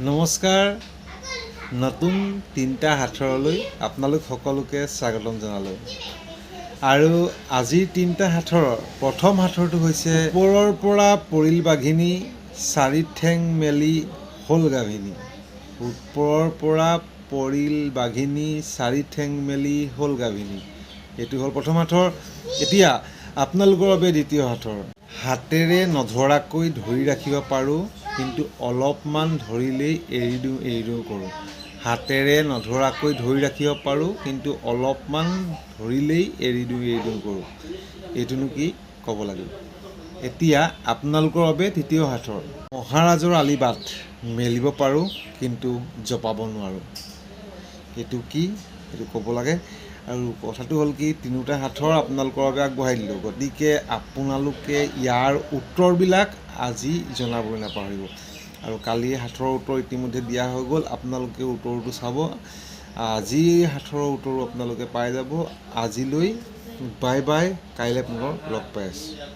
নমস্কাৰ। নতুন তিনিটা হাথৰলৈ আপোনালোক সকলোকে স্বাগতম জনালোঁ। আৰু আজিৰ তিনিটা হাথৰৰ প্ৰথম হাথৰটো হৈছে ওপৰৰ পৰা পৰিল বাঘিনী চাৰি ঠেং মেলি হ'ল গাভিনী। ওপৰৰ পৰা পৰিল বাঘিনী চাৰি ঠেং মেলি হ'ল গাভিনী। এইটো হ'ল প্ৰথম হাথৰ। এতিয়া আপোনালোকৰ বাবে দ্বিতীয় হাথৰ। হাতেৰে নধৰাকৈ ধৰি ৰাখিব পাৰোঁ, কিন্তু অলপমান ধৰিলেই এৰি দিওঁ কৰোঁ। হাতেৰে নধৰাকৈ ধৰি ৰাখিব পাৰোঁ, কিন্তু অলপমান ধৰিলেই এৰি দিওঁ কৰোঁ। এইটোনো কি ক'ব লাগিব। এতিয়া আপোনালোকৰ বাবে তৃতীয় হাথৰ। মহাৰাজৰ আলিবাট মেলিব পাৰোঁ, কিন্তু জপাব নোৱাৰোঁ। এইটো কি এইটো ক'ব লাগে। আৰু কথাটো হ'ল কি, তিনিওটা হাথৰ আপোনালোকৰ বাবে আগবঢ়াই দিলোঁ। গতিকে আপোনালোকে ইয়াৰ উত্তৰবিলাক আজি জনাবলৈ নাপাহৰিব। আৰু কালি হাথৰৰ উত্তৰ ইতিমধ্যে দিয়া হৈ গ'ল। আপোনালোকে উত্তৰটো চাব। আজি হাথৰৰ উত্তৰো আপোনালোকে পাই যাব। আজিলৈ বাই বাই। কাইলৈ পুনৰ লগ পাই আছোঁ।